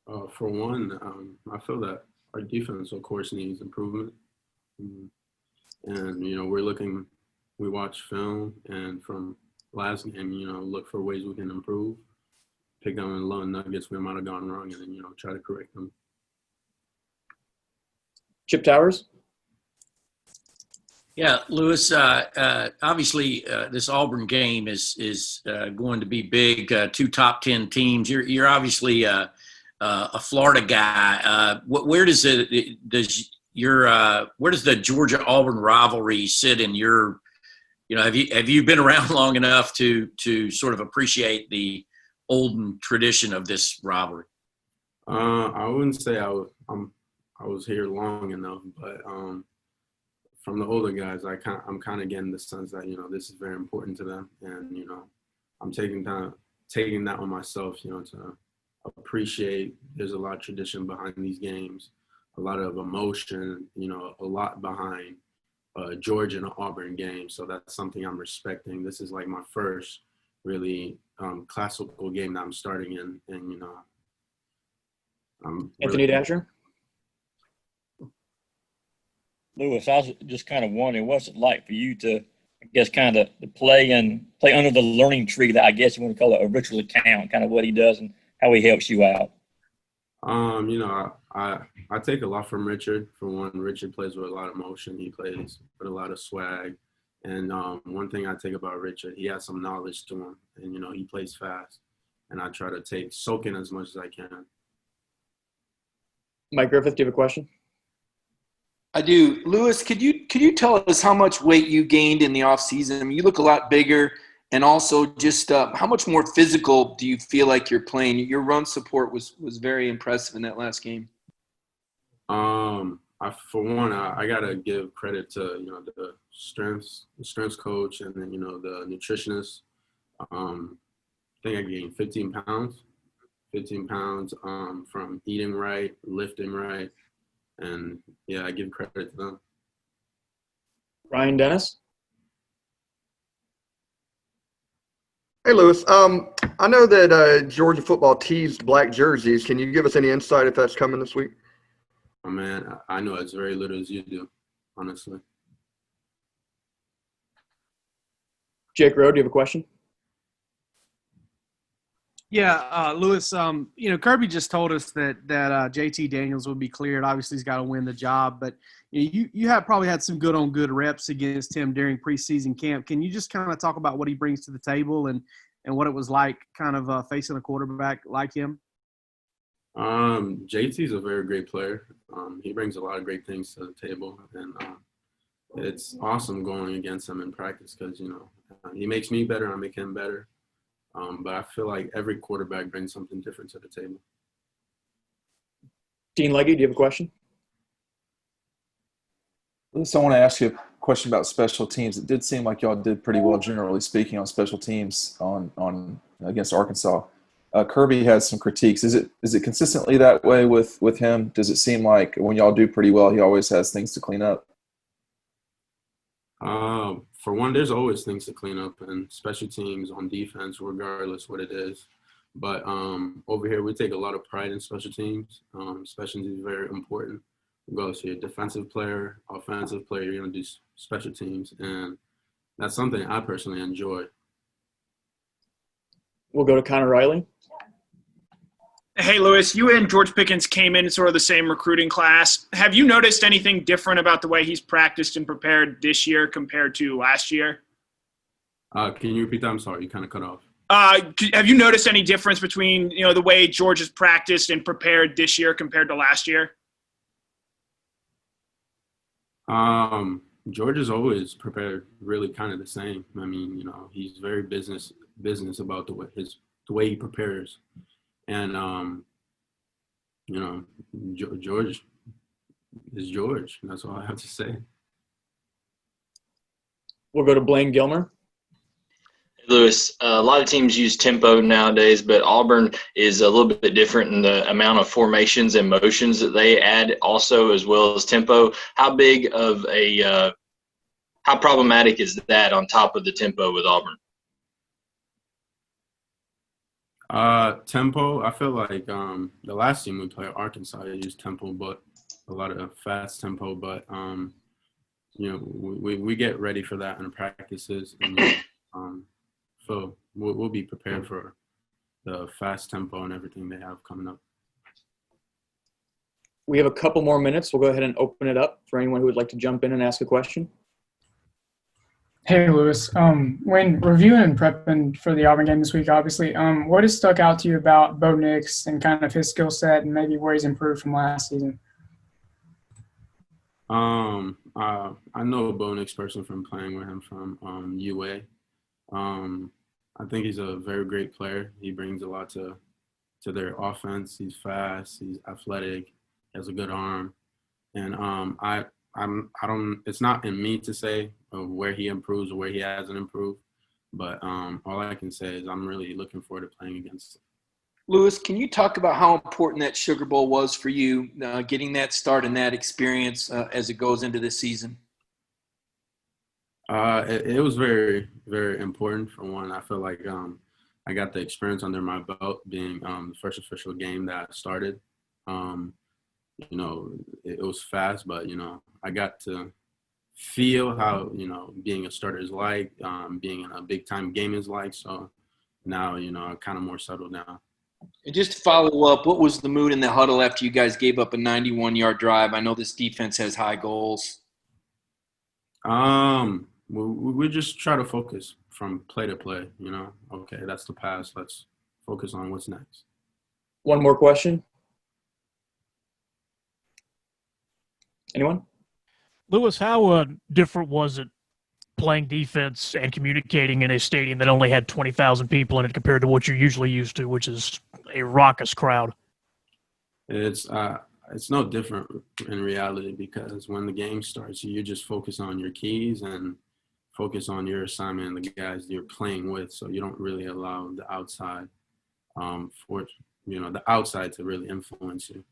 For one, I feel that our defense, of course, needs improvement. Mm, And, we watch film and from last game, look for ways we can improve, pick down the little nuggets we might have gone wrong and then, try to correct them. Chip Towers? Yeah, Lewis. Obviously, this Auburn game is going to be big. Two top 10 teams. You're obviously a Florida guy. Where does the Georgia-Auburn rivalry sit in your? Have you been around long enough to sort of appreciate the olden tradition of this rivalry? I wouldn't say I was here long enough, but from the older guys, I'm kind of getting the sense that this is very important to them, and I'm taking that on myself, to appreciate. There's a lot of tradition behind these games, a lot of emotion, a lot behind Georgia and Auburn game. So that's something I'm respecting. This is like my first really classical game that I'm starting in, and I'm Anthony Dasher? Lewis, I was just kind of wondering, what's it like for you to, I guess, kind of to play under the learning tree that I guess you want to call it a Richard account, kind of what he does and how he helps you out. I take a lot from Richard. For one, Richard plays with a lot of motion. He plays with a lot of swag. And one thing I take about Richard, he has some knowledge to him, and he plays fast. And I try to soak in as much as I can. Mike Griffith, do you have a question? I do. Lewis, could you tell us how much weight you gained in the offseason? I mean, you look a lot bigger, and also just how much more physical do you feel like you're playing? Your run support was very impressive in that last game. For one, I gotta give credit to the strengths coach, and then the nutritionist. I think I gained 15 pounds from eating right, lifting right. And, yeah, I give credit to them. Ryan Dennis? Hey, Lewis. I know that Georgia football teased black jerseys. Can you give us any insight if that's coming this week? Oh, man, I know as very little as you do, honestly. Jake Rowe, do you have a question? Yeah, Lewis, Kirby just told us that JT Daniels will be cleared. Obviously, he's got to win the job, but you have probably had some good reps against him during preseason camp. Can you just kind of talk about what he brings to the table and what it was like kind of facing a quarterback like him? JT's a very great player. He brings a lot of great things to the table, and it's awesome going against him in practice because, he makes me better, I make him better. But I feel like every quarterback brings something different to the table. Dean Legge, do you have a question? Listen, I want to ask you a question about special teams. It did seem like y'all did pretty well, generally speaking, on special teams on against Arkansas. Kirby has some critiques. Is it consistently that way with him? Does it seem like when y'all do pretty well, he always has things to clean up? For one, there's always things to clean up and special teams on defense, regardless what it is. But over here, we take a lot of pride in special teams. Special teams is very important. Regardless if you're a defensive player, offensive player, you're going to do special teams. And that's something I personally enjoy. We'll go to Connor Riley. Hey, Lewis, you and George Pickens came in sort of the same recruiting class. Have you noticed anything different about the way he's practiced and prepared this year compared to last year? Can you repeat that? I'm sorry, you kind of cut off. Have you noticed any difference between, the way George has practiced and prepared this year compared to last year? George is always prepared really kind of the same. I mean, he's very business about the way he prepares. And, George is George. That's all I have to say. We'll go to Blaine Gilmer. Lewis, a lot of teams use tempo nowadays, but Auburn is a little bit different in the amount of formations and motions that they add also, as well as tempo. How big of how problematic is that on top of the tempo with Auburn? Tempo. I feel like the last team we played, Arkansas, they used tempo, but a lot of fast tempo. But we get ready for that in practices, and so we'll be prepared for the fast tempo and everything they have coming up. We have a couple more minutes. We'll go ahead and open it up for anyone who would like to jump in and ask a question. Hey, Lewis. When reviewing and prepping for the Auburn game this week, obviously, what has stuck out to you about Bo Nix and kind of his skill set and maybe where he's improved from last season? I know Bo Nix personally from playing with him from UGA. I think he's a very great player. He brings a lot to their offense. He's fast. He's athletic. He has a good arm, and I don't. It's not in me to say where he improves or where he hasn't improved, but all I can say is I'm really looking forward to playing against him. Lewis, can you talk about how important that Sugar Bowl was for you, getting that start and that experience as it goes into this season? It was very, very important. For one, I feel like I got the experience under my belt being the first official game that I started. It was fast, but, I got to feel how, being a starter is like, being in a big-time game is like. So now, I'm kind of more settled now. And just to follow up, what was the mood in the huddle after you guys gave up a 91-yard drive? I know this defense has high goals. We just try to focus from play to play, Okay, that's the past. Let's focus on what's next. One more question. Anyone? Lewis, how different was it playing defense and communicating in a stadium that only had 20,000 people in it compared to what you're usually used to, which is a raucous crowd? It's no different in reality because when the game starts, you just focus on your keys and focus on your assignment and the guys you're playing with. So you don't really allow the outside the outside to really influence you.